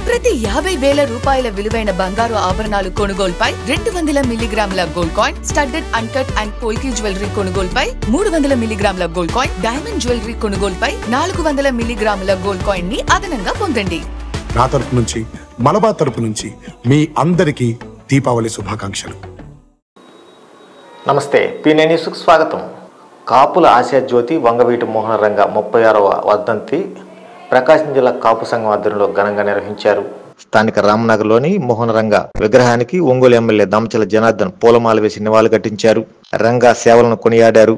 ప్రతి 50,000 రూపాయల విలువైన బంగారు ఆభరణాలు కొనుగోలుపై 200 మిల్లీగ్రాముల gold coin, studded uncut and polki jewellery కొనుగోలుపై 300 మిల్లీగ్రాముల గోల్డ్ కాయిన్, డైమండ్ జ్యువెలరీ కొనుగోలుపై 400 మిల్లీగ్రాముల గోల్డ్ కాయిన్ ని అదనంగా పొందండి. నా తరపు నుంచి, మలబార్ తరపు నుంచి మీ అందరికీ దీపావళి శుభాకాంక్షలు. నమస్తే, పీనే న్యూస్కు స్వాగతం. కాపుల ఆశాజ్యోతి వంగవీటి మోహన రంగ 36వ వర్ధంతి ప్రకాశం జిల్లా కాపు సంఘం ఆధ్వర్యంలో ఘనంగా నిర్వహించారు. స్థానిక రామనగర్లోని మోహన రంగ విగ్రహానికి ఒంగోలు ఎమ్మెల్యే దామచల జనార్దన్ పూలమాల వేసి నివాళులర్పించారు. రంగా సేవలను కొనియాడారు.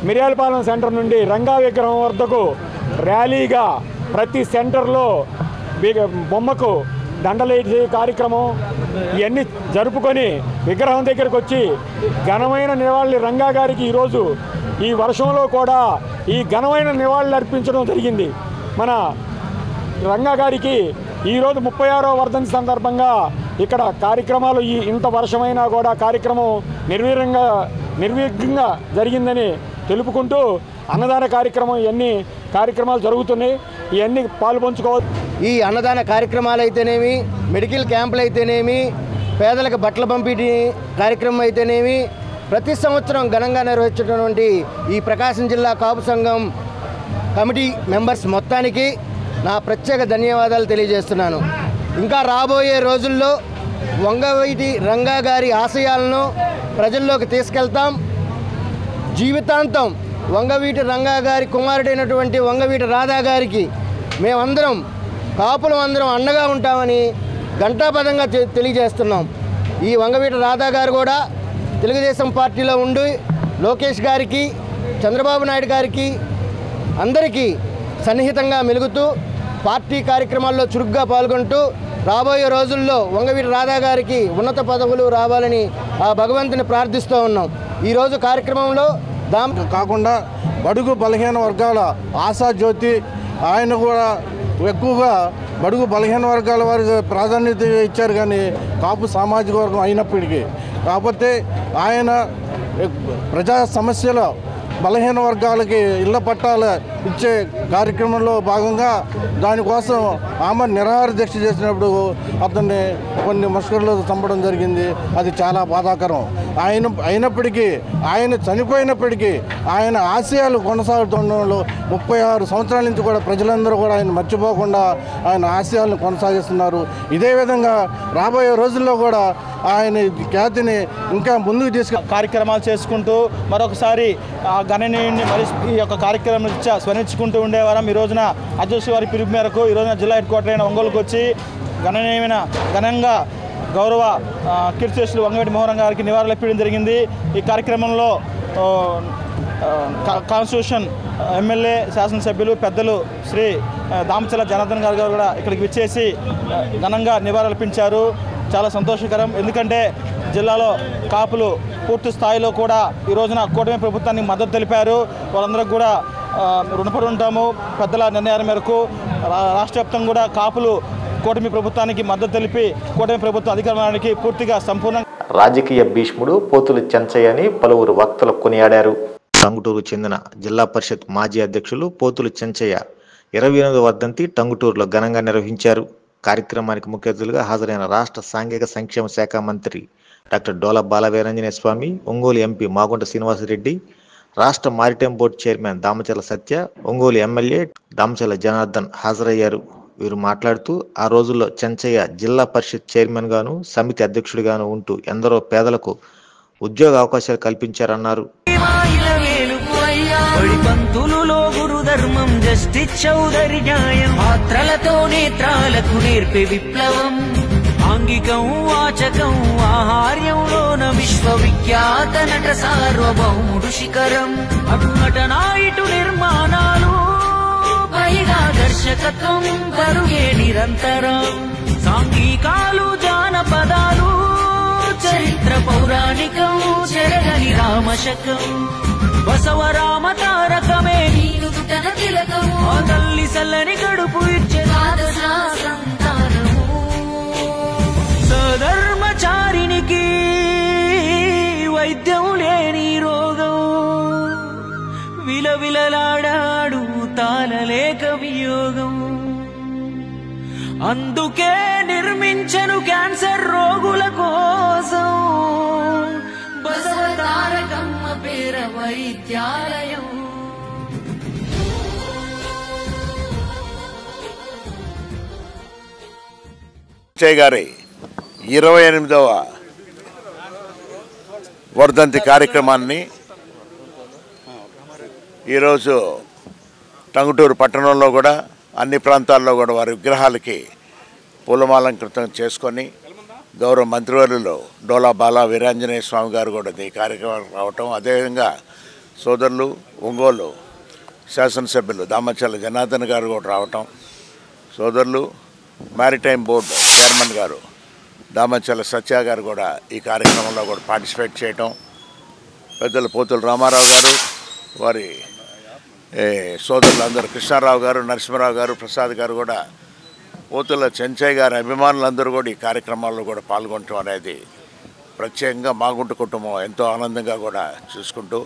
మిర్యాలపాలెం సెంటర్ నుండి రంగా విగ్రహం వద్దకు ర్యాలీగా ప్రతి సెంటర్లో బొమ్మకు దండలేసే కార్యక్రమం ఇవన్నీ జరుపుకొని విగ్రహం దగ్గరకు వచ్చి ఘనమైన నివాళులు రంగా గారికి ఈరోజు ఈ వర్షంలో కూడా ఈ ఘనమైన నివాళులు అర్పించడం జరిగింది. మన రంగా గారికి ఈరోజు 36వ వర్ధంతి సందర్భంగా ఇక్కడ కార్యక్రమాలు ఇంత వర్షమైనా కూడా కార్యక్రమం నిర్విఘ్నంగా జరిగిందని తెలుపుకుంటూ అన్నదాన కార్యక్రమం ఇవన్నీ కార్యక్రమాలు జరుగుతున్నాయి. ఇవన్నీ పాల్పంచుకోవచ్చు. ఈ అన్నదాన కార్యక్రమాలు అయితేనేమి, మెడికల్ క్యాంపులు అయితేనేమి, పేదలకు బట్టల పంపిణీ కార్యక్రమం అయితేనేమి ప్రతి సంవత్సరం ఘనంగా నిర్వహించినటువంటి ఈ ప్రకాశం జిల్లా కాపు సంఘం కమిటీ మెంబర్స్ మొత్తానికి నా ప్రత్యేక ధన్యవాదాలు తెలియజేస్తున్నాను. ఇంకా రాబోయే రోజుల్లో వంగవీటి రంగా గారి ఆశయాలను ప్రజల్లోకి తీసుకెళ్తాం. జీవితాంతం వంగవీటి రంగా గారి కుమారుడైనటువంటి వంగవీటి రాధా గారికి మేమందరం కాపులం అందరం అండగా ఉంటామని ఘంటాపథంగా తెలియజేస్తున్నాం. ఈ వంగవీటి రాధా గారు కూడా తెలుగుదేశం పార్టీలో ఉండి లోకేష్ గారికి, చంద్రబాబు నాయుడు గారికి అందరికీ సన్నిహితంగా మెలుగుతూ పార్టీ కార్యక్రమాల్లో చురుగ్గా పాల్గొంటూ రాబోయే రోజుల్లో వంగవీటి రాధా గారికి ఉన్నత పదవులు రావాలని ఆ భగవంతుని ప్రార్థిస్తూ ఉన్నాం. ఈరోజు కార్యక్రమంలో కాకుండా బడుగు బలహీన వర్గాల ఆశాజ్యోతి ఆయన కూడా ఎక్కువగా బడుగు బలహీన వర్గాల వారికి ప్రాధాన్యత ఇచ్చారు. కానీ కాపు సామాజిక వర్గం అయినప్పటికీ కాకపోతే ఆయన ప్రజా సమస్యల బలహీన వర్గాలకి ఇళ్ల పట్టాలు ఇచ్చే కార్యక్రమంలో భాగంగా దానికోసం ఆమె నిరాహార దీక్ష చేసినప్పుడు అతన్ని కొన్ని ముష్కరులు చంపడం జరిగింది. అది చాలా బాధాకరం. అయినప్పటికీ ఆయన చనిపోయినప్పటికీ ఆయన ఆశయాలు కొనసాగుతుండడంలో 36 సంవత్సరాల నుంచి కూడా ప్రజలందరూ కూడా ఆయన మర్చిపోకుండా ఆయన ఆశయాలను కొనసాగిస్తున్నారు. ఇదే విధంగా రాబోయే రోజుల్లో కూడా ఆయన ఖ్యాతిని ఇంకా ముందుకు కార్యక్రమాలు చేసుకుంటూ మరొకసారి గణనీయుడిని మరి ఈ యొక్క కార్యక్రమం స్మరించుకుంటూ ఉండేవారం. ఈ రోజున అధ్యక్షుల వారి పిలుపు మేరకు ఈ రోజున జిల్లా హెడ్ క్వార్టర్ అయిన ఒంగోలుకు వచ్చి ఘనంగా గౌరవ కీర్తిశేషులు వంగవీటి మోహన్ గారికి నివాళులర్పించడం జరిగింది. ఈ కార్యక్రమంలో కాన్స్టిట్యూషన్ ఎమ్మెల్యే, శాసనసభ్యులు, పెద్దలు శ్రీ దామచల జనార్దన్ గారు కూడా ఇక్కడికి విచ్చేసి ఘనంగా నివాళులర్పించారు. చాలా సంతోషకరం. ఎందుకంటే జిల్లాలో కాపులు పూర్తి స్థాయిలో కూడా ఈ రోజున కూటమి ప్రభుత్వానికి మద్దతు తెలిపారు. వాళ్ళందరికీ కూడా రుణపడి ఉంటాము. పెద్దల నిర్ణయాల మేరకు రాష్ట్ర వ్యాప్తంగా కూడా కాపులు కూటమి ప్రభుత్వానికి మద్దతు తెలిపి కూటమి ప్రభుత్వం అధికారానికి పూర్తిగా సంపూర్ణంగా. రాజకీయ భీష్ముడు పోతుల చెంచయ్య అని పలువురు వక్తలు కొనియాడారు. టంగుటూరు చెందిన జిల్లా పరిషత్ మాజీ అధ్యక్షులు పోతుల చెంచయ్య 28వ వర్ధంతి టంగుటూరులో ఘనంగా నిర్వహించారు. కార్యక్రమానికి ముఖ్య అతిథులుగా హాజరైన రాష్ట్ర సాంఘిక సంక్షేమ శాఖ మంత్రి డాక్టర్ డోలా బాలవీరాంజనేయ స్వామి, ఒంగోలు ఎంపీ మాగుంట శ్రీనివాసరెడ్డి, రాష్ట్ర మారిటైమ్ బోర్డు చైర్మన్ దామచర్ల సత్య, ఒంగోలు ఎమ్మెల్యే దామచర్ల జనార్దన్ హాజరయ్యారు. వీరు మాట్లాడుతూ ఆ రోజుల్లో చెంచయ్య జిల్లా పరిషత్ చైర్మన్ గాను, సమితి అధ్యక్షుడిగాను ఉంటూ ఎందరో పేదలకు ఉద్యోగ అవకాశాలు కల్పించారన్నారు. ఆంగికం వాచకం ఆహార్యంలోన విశ్వవిఖ్యాత నట సార్వభౌముడు శిఖరం. అటు నటనాయిటు నిర్మాణాలు పైగా దర్శకత్వం పరుగే నిరంతరం. సాంఘికాలు జానపదాలు చరిత్ర పౌరాణికం చెరగని రామశకం. బసవరామ తారకమే నీనుతన తిలకము. ఆ తల్లి సల్లని గడుపు ఇచ్చే సంతానము. సధర్మచారినికి వైద్యం లేని రోగం. విలవిలలాడాడు తాళలేక వియోగం. అందుకే నిర్మించను క్యాన్సర్ రోగుల కోసం బసవతారకమ్మ పేర వైద్యాలయం. గారి 28వ వర్ధంతి కార్యక్రమాన్ని ఈరోజు టంగుటూరు పట్టణంలో కూడా అన్ని ప్రాంతాల్లో కూడా వారి విగ్రహాలకి పూలమాలంకృతం చేసుకొని గౌరవ మంత్రివర్యులు డోలా బాల వీరాంజనేయ స్వామి గారు కూడా ఈ కార్యక్రమానికి రావటం, అదేవిధంగా సోదరులు ఒంగోలు శాసనసభ్యులు దామచర్ల జనార్దన్ గారు కూడా రావటం, సోదరులు మారిటైమ్ బోర్డు చైర్మన్ గారు దామచర్ల సత్య గారు కూడా ఈ కార్యక్రమంలో కూడా పార్టిసిపేట్ చేయటం, పెద్దలు పోతుల రామారావు గారు, వారి సోదరులందరూ కృష్ణారావు గారు, నరసింహరావు గారు, ప్రసాద్ గారు కూడా, పోతుల చెంచయ్య గారి అభిమానులందరూ కూడా ఈ కార్యక్రమాల్లో కూడా పాల్గొనటం అనేది ప్రత్యేకంగా మాగుంట కుటుంబం ఎంతో ఆనందంగా కూడా చూసుకుంటూ,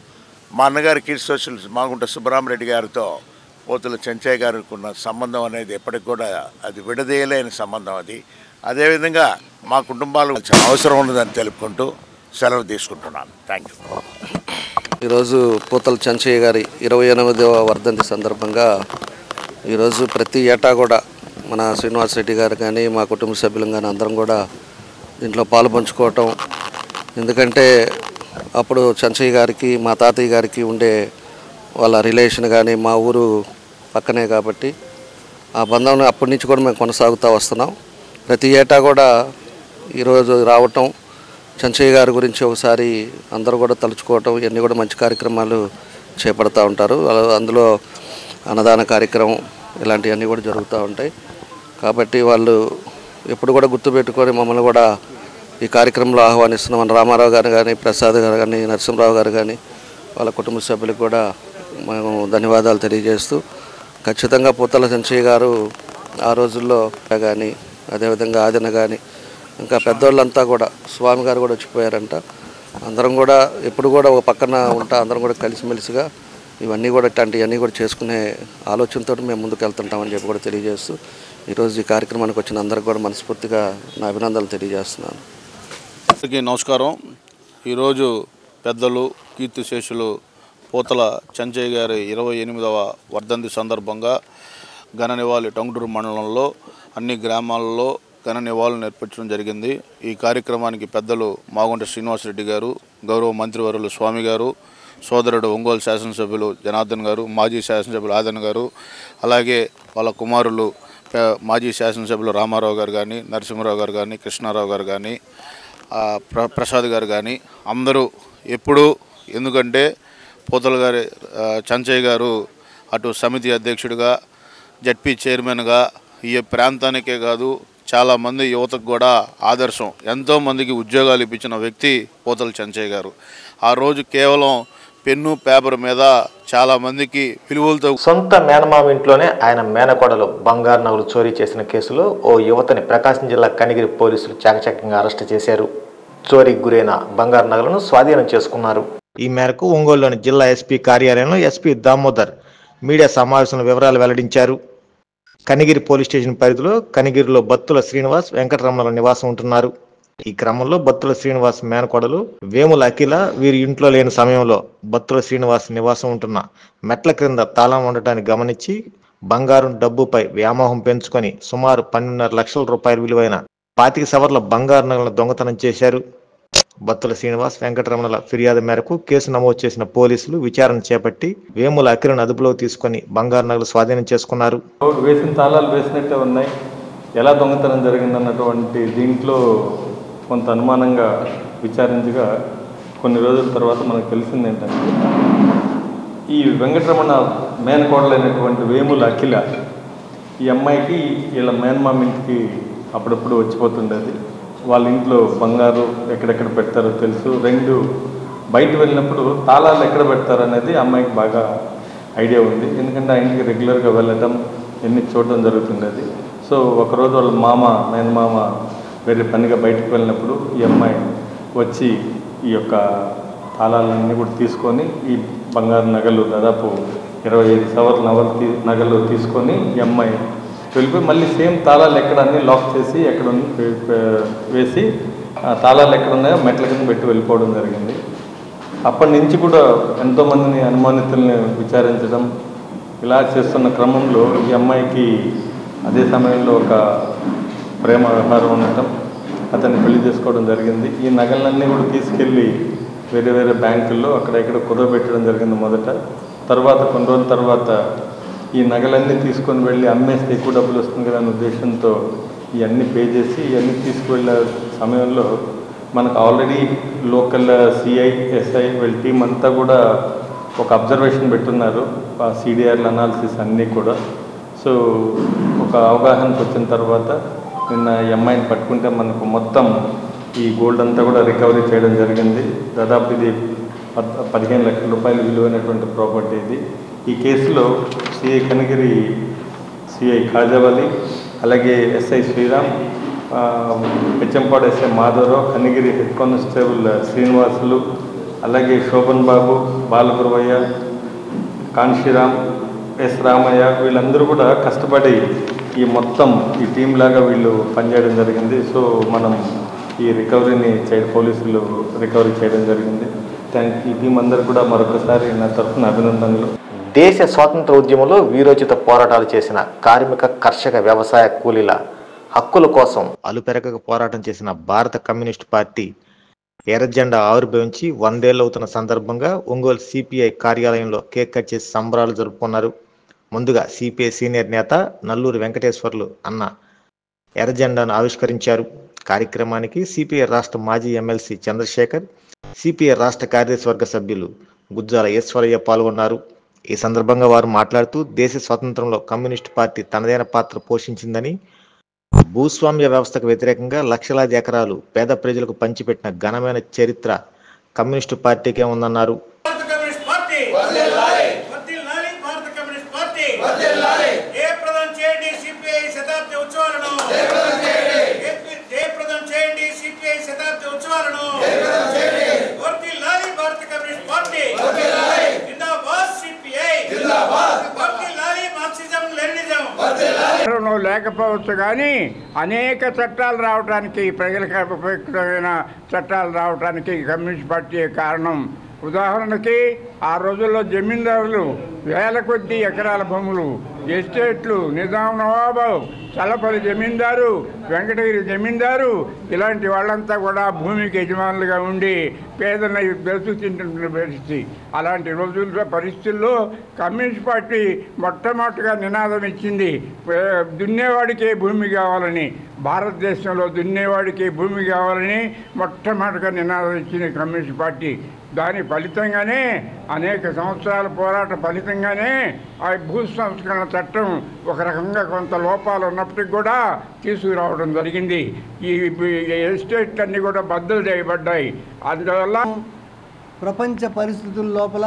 మా అన్నగారి కీర్తి సోషల్ మాగుంట సుబ్బరామరెడ్డి గారితో పోతుల చెంచయ్య గారికి ఉన్న సంబంధం అనేది ఎప్పటికి కూడా అది విడదీయలేని సంబంధం. అది అదేవిధంగా మా కుటుంబాలు అవసరం ఉన్నదని తెలుపుకుంటూ సెలవు తీసుకుంటున్నాను. Thank you. ఈరోజు పోతల చెంచయ్య గారి 28వ వర్ధంతి సందర్భంగా ఈరోజు ప్రతి ఏటా కూడా మన శ్రీనివాసరెడ్డి గారు కానీ మా కుటుంబ సభ్యులు కానీ అందరం కూడా దీంట్లో పాలు పంచుకోవటం. ఎందుకంటే అప్పుడు చెంచయ్య గారికి మా తాతయ్య గారికి ఉండే వాళ్ళ రిలేషన్ కానీ మా ఊరు పక్కనే కాబట్టి ఆ బంధం అప్పటి నుంచి కూడా మేము కొనసాగుతూ వస్తున్నాం. ప్రతి ఏటా కూడా ఈరోజు రావటం, చెంచయ్య గారి గురించి ఒకసారి అందరూ కూడా తలుచుకోవటం, ఇవన్నీ కూడా మంచి కార్యక్రమాలు చేపడుతూ ఉంటారు. అందులో అన్నదాన కార్యక్రమం ఇలాంటివన్నీ కూడా జరుగుతూ ఉంటాయి. కాబట్టి వాళ్ళు ఎప్పుడు కూడా గుర్తుపెట్టుకొని మమ్మల్ని కూడా ఈ కార్యక్రమంలో ఆహ్వానిస్తున్నాం. మన రామారావు గారు కానీ, ప్రసాద్ గారు కానీ, నరసింహరావు గారు కానీ వాళ్ళ కుటుంబ సభ్యులకు కూడా మేము ధన్యవాదాలు తెలియజేస్తూ, ఖచ్చితంగా పోతల చెంచయ్య గారు ఆ రోజుల్లో కానీ, అదేవిధంగా ఆదిన కానీ ఇంకా పెద్దోళ్ళంతా కూడా స్వామి గారు కూడా వచ్చిపోయారంట. అందరం కూడా ఎప్పుడు కూడా ఒక పక్కన ఉంటా అందరం కూడా కలిసిమెలిసిగా ఇవన్నీ కూడా ఇట్లాంటివన్నీ కూడా చేసుకునే ఆలోచనతో మేము ముందుకు వెళ్తుంటామని చెప్పి కూడా తెలియజేస్తూ, ఈరోజు ఈ కార్యక్రమానికి వచ్చిన అందరికి కూడా మనస్ఫూర్తిగా నా అభినందనలు తెలియజేస్తున్నాను. అందరికీ నమస్కారం. ఈరోజు పెద్దలు కీర్తిశేషులు పోతల చెంచయ్య గారి 28వ వర్ధంతి సందర్భంగా ఘన నివాళి టంగుటూరు మండలంలో అన్ని గ్రామాలలో ఘన నివాళులు నేర్పించడం జరిగింది. ఈ కార్యక్రమానికి పెద్దలు మాగుంట శ్రీనివాసరెడ్డి గారు, గౌరవ మంత్రివర్యులు స్వామి గారు, సోదరుడు ఒంగోలు శాసనసభ్యులు జనార్దన్ గారు, మాజీ శాసనసభ్యులు ఆదన్ గారు, అలాగే వాళ్ళ కుమారులు మాజీ శాసనసభ్యులు రామారావు గారు కానీ, నరసింహరావు గారు కానీ, కృష్ణారావు గారు కానీ, ప్రసాద్ గారు కానీ అందరూ ఎప్పుడూ, ఎందుకంటే పోతల గారి చెంచయ్య గారు అటు సమితి అధ్యక్షుడిగా, జడ్పీ చైర్మన్గా ఈ ప్రాంతానికే కాదు చాలామంది యువతకు కూడా ఆదర్శం. ఎంతోమందికి ఉద్యోగాలు ఇప్పించిన వ్యక్తి పోతల చెంచయ్య గారు. ఆ రోజు కేవలం పెన్ను పేపర్ మీద చాలామందికి విలువలతో. సొంత మేనమామ ఇంట్లోనే ఆయన మేనకోడలు బంగారు నగలు చోరీ చేసిన కేసులో ఓ యువతని ప్రకాశం జిల్లా కనిగిరి పోలీసులు చాకచక్యంగా అరెస్టు చేశారు. చోరీకి గురైన బంగారు నగలను స్వాధీనం చేసుకున్నారు. ఈ మేరకు ఒంగోలులోని జిల్లా ఎస్పీ కార్యాలయంలో ఎస్పీ దామోదర్ మీడియా సమావేశంలో వివరాలు వెల్లడించారు. కనిగిరి పోలీస్ స్టేషన్ పరిధిలో కనిగిరిలో బత్తుల శ్రీనివాస్ వెంకటరమణల నివాసం ఉంటున్నారు. ఈ క్రమంలో బత్తుల శ్రీనివాస్ మేనకోడలు వేముల అఖిల వీరి ఇంట్లో లేని సమయంలో బత్తుల శ్రీనివాస్ నివాసం ఉంటున్న మెట్ల క్రింద తాళం ఉండటాన్ని గమనించి బంగారం డబ్బుపై వ్యామోహం పెంచుకొని సుమారు 12.5 లక్షల రూపాయల విలువైన 25 సవర్ల బంగారు నగలను దొంగతనం చేశారు. బత్తుల శ్రీనివాస్ వెంకటరమణల ఫిర్యాదు మేరకు కేసు నమోదు చేసిన పోలీసులు విచారణ చేపట్టి వేముల అఖిలను అదుపులోకి తీసుకుని బంగారు నగలు స్వాధీనం చేసుకున్నారు. వేసిన తాళాలు వేసినట్టే ఉన్నాయి. ఎలా దొంగతనం జరిగిందన్నటువంటి దీంట్లో కొంత అనుమానంగా విచారించగా కొన్ని రోజుల తర్వాత మనకు తెలిసింది ఏంటంటే ఈ వెంకటరమణ మేనకోడలైనటువంటి వేముల అఖిల ఈ అమ్మాయికి వీళ్ళ మేనమామ ఇంటికి అప్పుడప్పుడు వచ్చిపోతుండేది. వాళ్ళ ఇంట్లో బంగారు ఎక్కడెక్కడ పెడతారో తెలుసు. రెండు బయట వెళ్ళినప్పుడు తాళాలు ఎక్కడ పెడతారు అనేది అమ్మాయికి బాగా ఐడియా ఉంది. ఎందుకంటే ఆ ఇంటికి రెగ్యులర్గా వెళ్ళటం ఎన్ని చూడడం జరుగుతుండేది. సో ఒకరోజు వాళ్ళ మేనమామ వేరే పనిగా బయటకు వెళ్ళినప్పుడు ఈ అమ్మాయి వచ్చి ఈ యొక్క తాళాలన్నీ కూడా తీసుకొని ఈ బంగారు నగలు దాదాపు 25 సవర్ల నగలు తీసుకొని ఈ అమ్మాయి వెళ్ళిపోయి మళ్ళీ సేమ్ తాళాలు ఎక్కడ అన్నీ లాక్ చేసి ఎక్కడ వేసి తాళాలు ఎక్కడ ఉన్నాయో మెట్ల కింద పెట్టి వెళ్ళిపోవడం జరిగింది. అప్పటి నుంచి కూడా ఎంతోమందిని అనుమానితుల్ని విచారించడం ఇలా చేస్తున్న క్రమంలో ఈ అమ్మాయికి అదే సమయంలో ఒక ప్రేమ వ్యవహారం ఉండటం, అతన్ని పెళ్లి చేసుకోవడం జరిగింది. ఈ నగలన్నీ కూడా తీసుకెళ్ళి వేరే వేరే బ్యాంకుల్లో అక్కడ ఇక్కడ కుదవబెట్టడం జరిగింది మొదట. తర్వాత కొన్ని రోజుల తర్వాత ఈ నగలన్నీ తీసుకొని వెళ్ళి అమ్మేస్తే ఎక్కువ డబ్బులు వస్తుంది కదా అనే ఉద్దేశంతో ఇవన్నీ పే చేసి ఇవన్నీ తీసుకువెళ్ళే సమయంలో మనకు ఆల్రెడీ లోకల్ సిఐ ఎస్ఐ వీళ్ళ టీం అంతా కూడా ఒక అబ్జర్వేషన్ పెట్టున్నారు. సిడిఆర్ల అనాలిసిస్ అన్నీ కూడా. సో ఒక అవగాహనకు వచ్చిన తర్వాత నిన్న ఈ అమ్మాయిని పట్టుకుంటే మనకు మొత్తం ఈ గోల్డ్ అంతా కూడా రికవరీ చేయడం జరిగింది. దాదాపు ఇది 15 లక్షల రూపాయలు విలువైనటువంటి ప్రాపర్టీ ఇది. ఈ కేసులో సిఐ కనిగిరి సిఐ ఖాజావలి, అలాగే SI Sriram, Pechampadu SI Madhavarao, Kanigiri head constable Srinivasulu, అలాగే శోభన్ బాబు, బాలగురవయ్య, కాన్షీరామ్, ఎస్ రామయ్య వీళ్ళందరూ కూడా కష్టపడి ఈ మొత్తం ఈ టీం లాగా వీళ్ళు పనిచేయడం జరిగింది. సో మనం ఈ రికవరీని పోలీసులు రికవరీ చేయడం జరిగింది. ఈ టీం అందరూ కూడా మరొకసారి నా తరఫున అభినందనలు. దేశ స్వాతంత్ర ఉద్యమంలో వీరోచిత పోరాటాలు చేసిన కార్మిక, కర్షక, వ్యవసాయ కూలీల హక్కుల కోసం అలుపెరగక పోరాటం చేసిన భారత కమ్యూనిస్ట్ పార్టీ ఎర్రజెండా ఆవిర్భవించి 100 ఏళ్ళు అవుతున్న సందర్భంగా ఒంగోలు సిపిఐ కార్యాలయంలో కేక్ కట్ చేసి సంబరాలు జరుపుకున్నారు. ముందుగా సిపిఐ సీనియర్ నేత నల్లూరి వెంకటేశ్వర్లు అన్న ఎర్రజెండాను ఆవిష్కరించారు. కార్యక్రమానికి సిపిఐ రాష్ట్ర మాజీ ఎమ్మెల్సీ చంద్రశేఖర్, సిపిఐ రాష్ట్ర కార్యవర్గ సభ్యులు గుజ్జాల ఈశ్వరయ్య పాల్గొన్నారు. ఈ సందర్భంగా వారు మాట్లాడుతూ దేశ స్వాతంత్రంలో కమ్యూనిస్టు పార్టీ తనదైన పాత్ర పోషించిందని, భూస్వామ్య వ్యవస్థకు వ్యతిరేకంగా లక్షలాది ఎకరాలు పేద ప్రజలకు పంచిపెట్టిన ఘనమైన చరిత్ర కమ్యూనిస్టు పార్టీకే ఉందన్నారు. లేకపోవచ్చు కానీ అనేక చట్టాలు రావడానికి, ప్రజలకు ఉపయుక్తమైన చట్టాలు రావడానికి కమ్యూనిస్ట్ పార్టీ కారణం. ఉదాహరణకి ఆ రోజుల్లో జమీందారులు వేల కొద్ది ఎకరాల భూములు, ఎస్టేట్లు, నిజాం నవాబు, చల్లపల్లి జమీందారు, వెంకటగిరి జమీందారు ఇలాంటి వాళ్ళంతా కూడా భూమికి యజమానులుగా ఉండి పేదలను దోచుకుంటున్న పరిస్థితి. అలాంటి రోజుల్లో పరిస్థితుల్లో కమ్యూనిస్ట్ పార్టీ మొట్టమొదటిగా నినాదం ఇచ్చింది, దున్నేవాడికే భూమి కావాలని. భారతదేశంలో దున్నేవాడికి భూమి కావాలని మొట్టమొదటిగా నినాదం ఇచ్చింది కమ్యూనిస్ట్ పార్టీ. దాని ఫలితంగానే అనేక సంవత్సరాల పోరాట ఫలితంగానే ఆ భూ సంస్కరణ చట్టం ఒక రకంగా కొంత లోపాలు ఉన్నప్పటికీ కూడా తీసుకురావడం జరిగింది. ఈ ఎస్టేట్లన్నీ కూడా బద్దలు చేయబడ్డాయి. అందువల్ల ప్రపంచ పరిస్థితుల లోపల,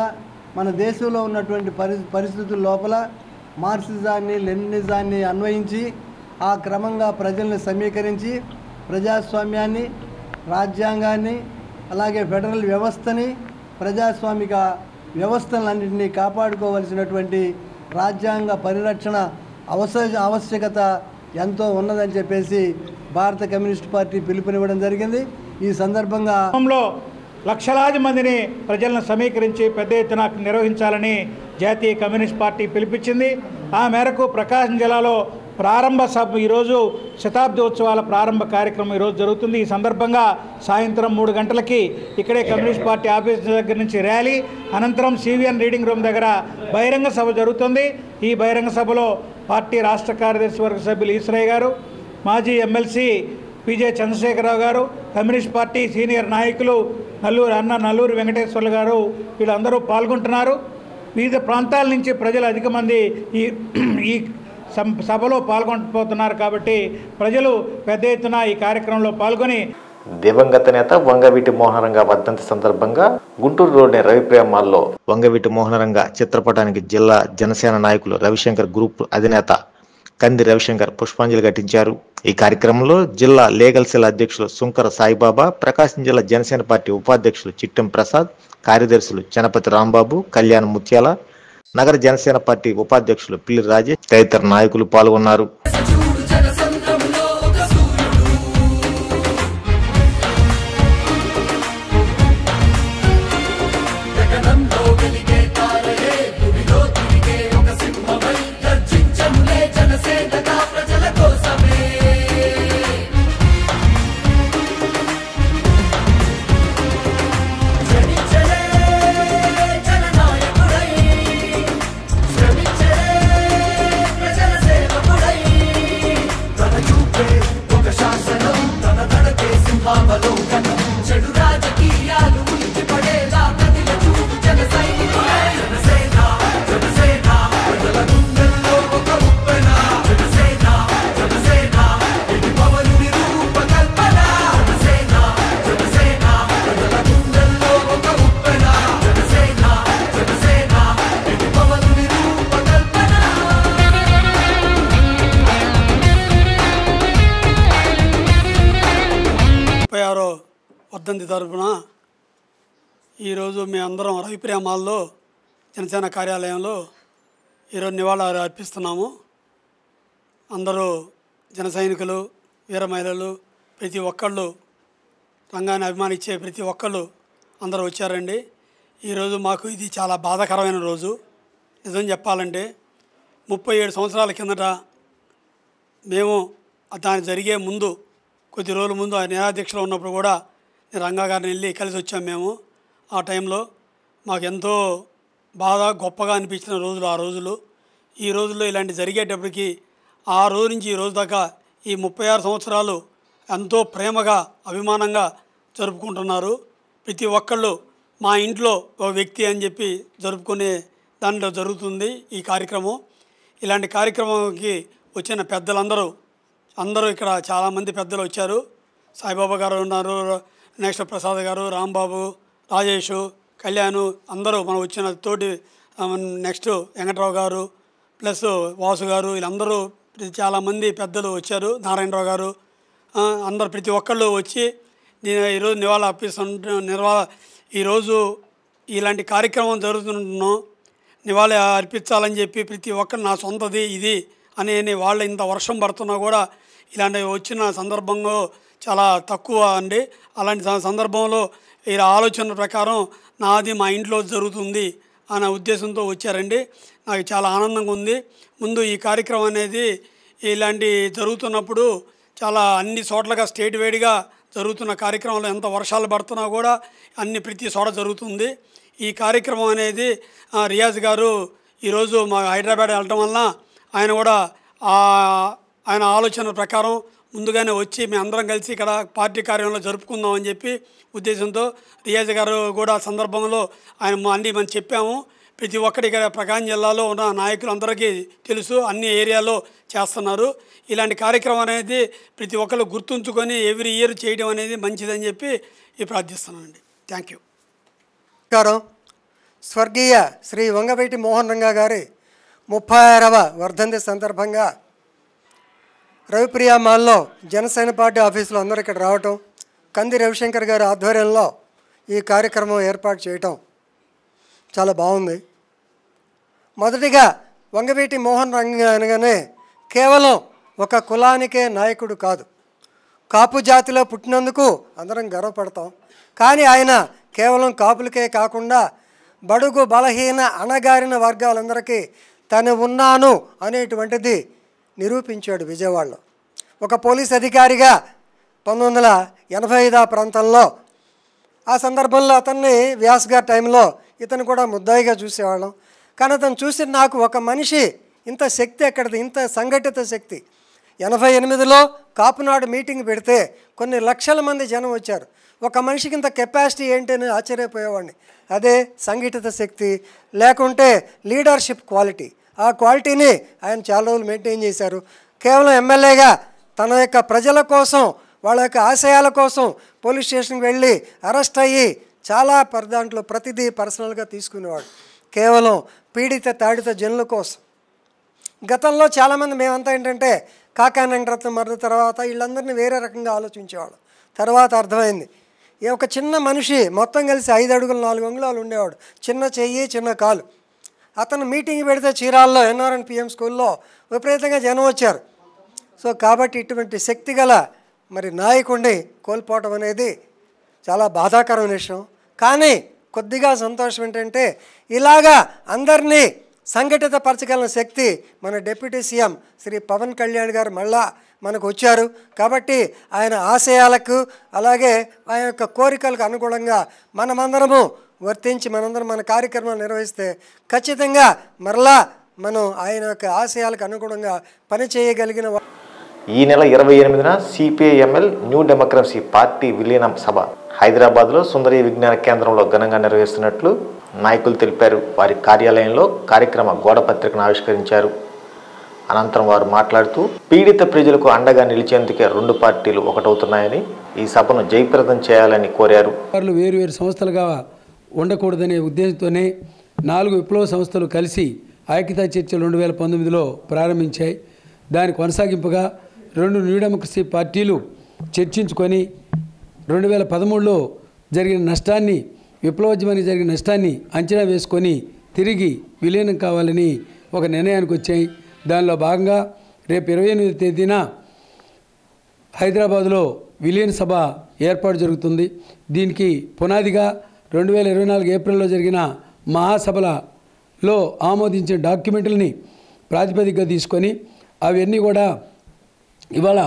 మన దేశంలో ఉన్నటువంటి పరిస్థితుల లోపల మార్క్సిజాన్ని, లెనినిజాన్ని అన్వయించి ఆ క్రమంగా ప్రజల్ని సమీకరించి ప్రజాస్వామ్యాన్ని, రాజ్యాంగాన్ని, అలాగే ఫెడరల్ వ్యవస్థని, ప్రజాస్వామిక వ్యవస్థలన్నింటినీ కాపాడుకోవలసినటువంటి రాజ్యాంగ పరిరక్షణ ఆవశ్యకత ఎంతో ఉన్నదని చెప్పేసి భారత కమ్యూనిస్ట్ పార్టీ పిలుపునివ్వడం జరిగింది. ఈ సందర్భంగా లక్షలాది మందిని ప్రజలను సమీకరించి పెద్ద ఎత్తున నిర్వహించాలని జాతీయ కమ్యూనిస్ట్ పార్టీ పిలిపించింది. ఆ మేరకు ప్రకాశం జిల్లాలో ప్రారంభ సభ ఈరోజు శతాబ్ది ఉత్సవాల ప్రారంభ కార్యక్రమం ఈరోజు జరుగుతుంది. ఈ సందర్భంగా సాయంత్రం 3 గంటలకి ఇక్కడే కమ్యూనిస్ట్ పార్టీ ఆఫీస్ దగ్గర నుంచి ర్యాలీ, అనంతరం సివిఎన్ రీడింగ్ రూమ్ దగ్గర బహిరంగ సభ జరుగుతుంది. ఈ బహిరంగ సభలో పార్టీ రాష్ట్ర కార్యదర్శి వర్గ సభ్యులు ఈశ్వరయ్య గారు, మాజీ ఎమ్మెల్సీ పిజే చంద్రశేఖరరావు గారు, కమ్యూనిస్ట్ పార్టీ సీనియర్ నాయకులు నల్లూరి వెంకటేశ్వర్లు గారు వీళ్ళందరూ పాల్గొంటున్నారు. వివిధ ప్రాంతాల నుంచి ప్రజలు అధిక మంది ఈ సభలో పాల్గొనబోతున్నారు కాబట్టి ప్రజలు పెద్ద ఎత్తున ఈ కార్యక్రమంలో పాల్గొని దివంగత నేత వంగవీటి మోహనరంగ వర్ధంతి సందర్భంగా గుంటూరు రోడ్డు రవిప్రియ మాల్లో వంగవీటి మోహనరంగ చిత్రపటానికి జిల్లా జనసేన నాయకులు రవిశంకర్ గ్రూప్ అధినేత కంది రవిశంకర్ పుష్పాంజలి ఘటించారు. ఈ కార్యక్రమంలో జిల్లా లీగల్ సెల్ అధ్యక్షులు సుంకర సాయిబాబా, ప్రకాశం జిల్లా జనసేన పార్టీ ఉపాధ్యక్షులు చిట్టెం ప్రసాద్, కార్యదర్శులు చనపతి రాంబాబు, కళ్యాణ్ ముత్యాల, నగర జనసేన పార్టీ ఉపాధ్యక్షులు పిల్లి రాజేష్ తదితర నాయకులు పాల్గొన్నారు. వర్ధంతి తరఫున ఈరోజు మేము అందరం రవిప్రియ మాల్లో జనసేన కార్యాలయంలో ఈరోజు నివాళులు అర్పిస్తున్నాము. అందరూ జన సైనికులు, వీర మహిళలు, ప్రతి ఒక్కళ్ళు, రంగాన్ని అభిమానించే ప్రతి ఒక్కళ్ళు అందరూ వచ్చారండి. ఈరోజు మాకు ఇది చాలా బాధాకరమైన రోజు. నిజం చెప్పాలంటే 37 సంవత్సరాల కిందట మేము దాని జరిగే ముందు కొద్ది రోజుల ముందు ఆయన న్యాయాధ్యక్షులు ఉన్నప్పుడు కూడా రంగా గారిని వెళ్ళి కలిసి వచ్చాము మేము. ఆ టైంలో మాకు ఎంతో బాగా గొప్పగా అనిపించిన రోజులు ఆ రోజులు. ఈ రోజుల్లో ఇలాంటి జరిగేటప్పటికి ఆ రోజు నుంచి ఈ రోజు దాకా ఈ 36 సంవత్సరాలు ఎంతో ప్రేమగా అభిమానంగా జరుపుకుంటున్నారు. ప్రతి ఒక్కళ్ళు మా ఇంట్లో ఒక వ్యక్తి అని చెప్పి జరుపుకునే దాంట్లో జరుగుతుంది ఈ కార్యక్రమం. ఇలాంటి కార్యక్రమంకి వచ్చిన పెద్దలందరూ ఇక్కడ చాలామంది పెద్దలు వచ్చారు. సాయిబాబా గారు ఉన్నారు, నెక్స్ట్ ప్రసాద్ గారు, రాంబాబు, రాజేష్, కళ్యాణ్, అందరూ మనం వచ్చిన తోటి నెక్స్ట్ వెంకటరావు గారు ప్లస్ వాసు గారు, వీళ్ళందరూ చాలామంది పెద్దలు వచ్చారు, నారాయణరావు గారు, అందరు ప్రతి ఒక్కళ్ళు వచ్చి ఈరోజు నివాళులు అర్పిస్తున్నాం. ఈరోజు ఇలాంటి కార్యక్రమం జరుగుతున్నాం, నివాళి అర్పించాలని చెప్పి ప్రతి ఒక్కరు నా సొంతది ఇది అని వాళ్ళు ఇంత వర్షం పడుతున్నా కూడా ఇలాంటి వచ్చిన సందర్భంలో చాలా తక్కువ అండి. అలాంటి సందర్భంలో ఈ ఆలోచన ప్రకారం నాది మా ఇంట్లో జరుగుతుంది అనే ఉద్దేశంతో వచ్చారండి. నాకు చాలా ఆనందంగా ఉంది. ముందు ఈ కార్యక్రమం అనేది ఇలాంటి జరుగుతున్నప్పుడు చాలా అన్ని చోట్లగా స్టేట్ వైడ్గా జరుగుతున్న కార్యక్రమంలో ఎంత వర్షాలు పడుతున్నా కూడా ప్రతి చోట జరుగుతుంది. ఈ కార్యక్రమం అనేది రియాజ్ గారు ఈరోజు మా హైదరాబాద్ వెళ్ళటం వలన ఆయన కూడా ఆయన ఆలోచన ప్రకారం ముందుగానే వచ్చి మేము అందరం కలిసి ఇక్కడ పార్టీ కార్యాలయంలో జరుపుకుందామని చెప్పి ఉద్దేశంతో రియాజ్ గారు కూడా సందర్భంలో మనం చెప్పాము. ప్రతి ఒక్కటి ఇక్కడ ప్రకాశం జిల్లాలో ఉన్న నాయకులందరికీ తెలుసు, అన్ని ఏరియాలో చేస్తున్నారు. ఇలాంటి కార్యక్రమం అనేది ప్రతి ఒక్కరు గుర్తుంచుకొని ఎవ్రీ ఇయర్ చేయడం అనేది మంచిదని చెప్పి ప్రార్థిస్తున్నానండి. Thank you. నమస్కారం. స్వర్గీయ శ్రీ వంగవీటి మోహన్ రంగా గారి 36వ వర్ధంతి సందర్భంగా రవిప్రియ మాల్లో జనసేన పార్టీ ఆఫీసులో అందరూ ఇక్కడ రావటం, కంది రవిశంకర్ గారి ఆధ్వర్యంలో ఈ కార్యక్రమం ఏర్పాటు చేయటం చాలా బాగుంది. మొదటిగా వంగవీటి మోహన్ రంగ అనగానే కేవలం ఒక కులానికే నాయకుడు కాదు. కాపు జాతిలో పుట్టినందుకు అందరం గర్వపడతాం. కానీ ఆయన కేవలం కాపులకే కాకుండా బడుగు బలహీన అణగారిన వర్గాలందరికీ తను ఉన్నాను అనేటువంటిది నిరూపించాడు విజయవాడలో. ఒక పోలీస్ అధికారిగా 1985 ప్రాంతంలో ఆ సందర్భంలో అతన్ని వ్యాస్ గారి టైంలో ఇతను కూడా ముద్దాయిగా చూసేవాళ్ళం. కానీ అతను చూసి నాకు ఒక మనిషి ఇంత శక్తి ఎక్కడిది, ఇంత సంఘటిత శక్తి. 88లో కాపునాడు మీటింగ్ పెడితే కొన్ని లక్షల మంది జనం వచ్చారు. ఒక మనిషికి ఇంత కెపాసిటీ ఏంటి అని ఆశ్చర్యపోయేవాడిని. అదే సంఘటిత శక్తి, లేకుంటే లీడర్షిప్ క్వాలిటీ. ఆ క్వాలిటీని ఆయన చాలా రోజులు మెయింటైన్ చేశారు. కేవలం ఎమ్మెల్యేగా తన యొక్క ప్రజల కోసం, వాళ్ళ యొక్క ఆశయాల కోసం పోలీస్ స్టేషన్కి వెళ్ళి అరెస్ట్ అయ్యి చాలా దాంట్లో ప్రతిదీ పర్సనల్గా తీసుకునేవాడు, కేవలం పీడిత తాడిత జనుల కోసం. గతంలో చాలామంది మేమంతా ఏంటంటే కాకానంగరత్నం మరణ తర్వాత వీళ్ళందరినీ వేరే రకంగా ఆలోచించేవాడు. తర్వాత అర్థమైంది, ఒక చిన్న మనిషి మొత్తం కలిసి 5 అడుగులు 4 అంగుళాలు ఉండేవాడు, చిన్న చెయ్యి చిన్న కాలు. అతను మీటింగ్ పెడితే చీరాల్లో ఎన్ఆర్ఎన్ పిఎం స్కూల్లో విపరీతంగా జనం వచ్చారు. సో కాబట్టి ఇటువంటి శక్తి గల మరి నాయకుడిని కోల్పోవటం అనేది చాలా బాధాకరమైన విషయం. కానీ కొద్దిగా సంతోషం ఏంటంటే ఇలాగా అందరినీ సంఘటిత పరచగల శక్తి మన డిప్యూటీ సీఎం శ్రీ పవన్ కళ్యాణ్ గారు మళ్ళా మనకు వచ్చారు. కాబట్టి ఆయన ఆశయాలకు అలాగే ఆయన యొక్క కోరికలకు అనుగుణంగా మనమందరము వర్తించి మనందరం మన కార్యక్రమాలు నిర్వహిస్తే ఖచ్చితంగా మరలా మనం ఆయన యొక్క ఆశయాలకు అనుగుణంగా పనిచేయగలిగిన. ఈ నెల 28న సిపిఐఎంఎల్ న్యూ డెమోక్రసీ పార్టీ విలీనం సభ హైదరాబాద్లో సుందరి విజ్ఞాన కేంద్రంలో ఘనంగా నిర్వహిస్తున్నట్లు నాయకులు తెలిపారు. వారి కార్యాలయంలో కార్యక్రమ గోడ పత్రికను ఆవిష్కరించారు. అనంతరం వారు మాట్లాడుతూ పీడిత ప్రజలకు అండగా నిలిచేందుకే 2 పార్టీలు ఒకటవుతున్నాయని, ఈ సభను జయప్రదం చేయాలని కోరారు. వేరు సంస్థలుగా ఉండకూడదనే ఉద్దేశంతోనే 4 విప్లవ సంస్థలు కలిసి ఐక్యతా చర్చలు 2019లో ప్రారంభించాయి. దాని కొనసాగింపుగా 2 న్యూ డెమోక్రసీ పార్టీలు చర్చించుకొని 2013లో జరిగిన నష్టాన్ని, విప్లవోద్యమానికి జరిగిన నష్టాన్ని అంచనా వేసుకొని తిరిగి విలీనం కావాలని ఒక నిర్ణయానికి వచ్చాయి. దానిలో భాగంగా రేపు 28వ తేదీన హైదరాబాదులో విలీన సభ ఏర్పాటు జరుగుతుంది. దీనికి పునాదిగా 2024 ఏప్రిల్లో జరిగిన మహాసభలలో ఆమోదించిన డాక్యుమెంట్లని ప్రాతిపదికగా తీసుకొని అవన్నీ కూడా ఇవాళ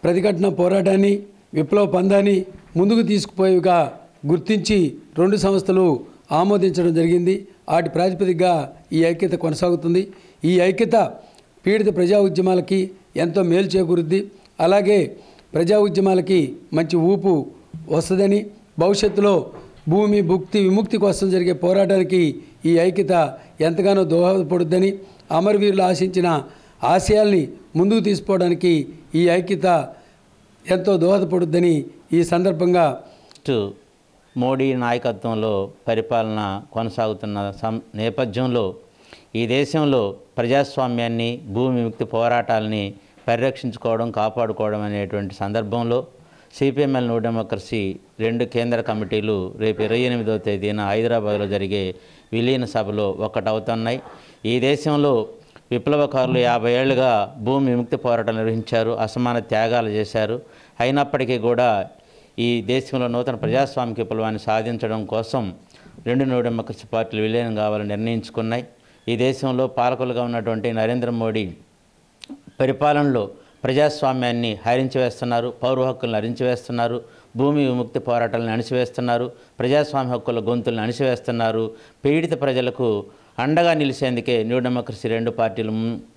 ప్రతిఘటన పోరాటాన్ని, విప్లవ పందాన్ని ముందుకు తీసుకుపోయేగా గుర్తించి 2 సంస్థలు ఆమోదించడం జరిగింది. వాటి ప్రాతిపదికగా ఈ ఐక్యత కొనసాగుతుంది. ఈ ఐక్యత పీడిత ప్రజా ఉద్యమాలకి ఎంతో మేలు చేకూరుద్ది. అలాగే ప్రజా ఉద్యమాలకి మంచి ఊపు వస్తుందని, భవిష్యత్తులో భూమి భుక్తి విముక్తి కోసం జరిగే పోరాటానికి ఈ ఐక్యత ఎంతగానో దోహదపడుద్దని, అమరవీరులు ఆశించిన ఆశయాల్ని ముందుకు తీసుకోవడానికి ఈ ఐక్యత ఎంతో దోహదపడుద్దని ఈ సందర్భంగా మోడీ నాయకత్వంలో పరిపాలన కొనసాగుతున్న నేపథ్యంలో ఈ దేశంలో ప్రజాస్వామ్యాన్ని, భూమి విముక్తి పోరాటాలని పరిరక్షించుకోవడం, కాపాడుకోవడం అనేటువంటి సందర్భంలో సిపిఎంఎల్ న్యూ డెమోక్రసీ 2 కేంద్ర కమిటీలు రేపు 28వ తేదీన హైదరాబాద్లో జరిగే విలీన సభలో ఒకటవుతున్నాయి. ఈ దేశంలో విప్లవకారులు 50 ఏళ్లుగా భూమి విముక్తి పోరాటం నిర్వహించారు, అసమాన త్యాగాలు చేశారు. అయినప్పటికీ కూడా ఈ దేశంలో నూతన ప్రజాస్వామిక విప్లవాన్ని సాధించడం కోసం 2 న్యూ డెమోక్రసీ పార్టీలు విలీనం కావాలని నిర్ణయించుకున్నాయి. ఈ దేశంలో పాలకులుగా ఉన్నటువంటి నరేంద్ర మోడీ పరిపాలనలో ప్రజాస్వామ్యాన్ని హరించివేస్తున్నారు, పౌర హక్కులను హరించివేస్తున్నారు, భూమి విముక్తి పోరాటాలను అణిచివేస్తున్నారు, ప్రజాస్వామ్య హక్కుల గొంతులను అణిచివేస్తున్నారు. పీడిత ప్రజలకు అండగా నిలిచేందుకే న్యూ డెమోక్రసీ 2 పార్టీలు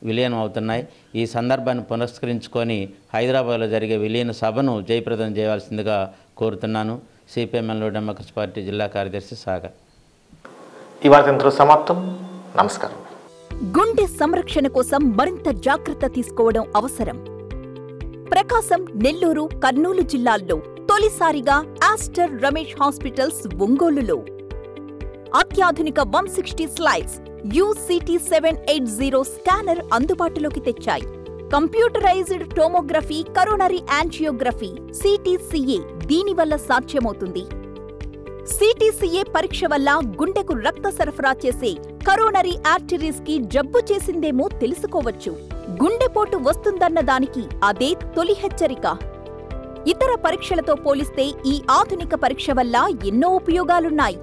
విలీనం అవుతున్నాయి. ఈ సందర్భాన్ని పురస్కరించుకొని హైదరాబాద్లో జరిగే విలీన సభను జయప్రదం చేయాల్సిందిగా కోరుతున్నాను. సిపిఎంఎల్ న్యూ డెమోక్రసీ పార్టీ జిల్లా కార్యదర్శి సాగర్. ఈ వార్త సమాప్తం. నమస్కారం. గుండె సంరక్షణ కోసం మరింత జాగ్రత్త తీసుకోవడం అవసరం. ప్రకాశం, నెల్లూరు, కర్నూలు జిల్లాల్లో తొలిసారిగా ఆస్టర్ రమేష్ హాస్పిటల్స్ ఒంగోలులో అత్యాధునిక 160 స్లైడ్స్ UCT 780 స్కానర్ అందుబాటులోకి తెచ్చాయి. Computerised tomography, coronary angiography, CTCA దీనివల్ల సాధ్యమవుతుంది. CTCA పరీక్ష వల్ల గుండెకు రక్త సరఫరా చేసే కరోనరీ ఆర్టరీస్ కి జబ్బు చేసిందేమో తెలుసుకోవచ్చు. గుండెపోటు వస్తుందన్న దానికి అదే తొలి హెచ్చరిక. ఇతర పరీక్షలతో పోలిస్తే ఈ ఆధునిక పరీక్ష వల్ల ఎన్నో ఉపయోగాలున్నాయి.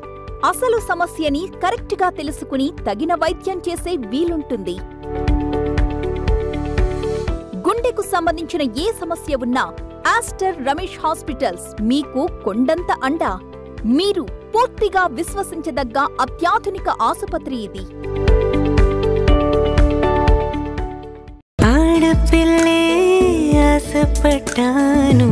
అసలు సమస్యని కరెక్ట్గా తెలుసుకుని తగిన వైద్యం చేసే వీలుంటుంది. గుండెకు సంబంధించిన ఏ సమస్య ఉన్నా ఆస్టర్ రమేష్ హాస్పిటల్స్ మీకు కొండంత అండ. మీరు పూర్తిగా విశ్వసించదగ్గ అత్యాధునిక ఆసుపత్రి ఇది. ఆడపిల్లే ఆశపడ్డాను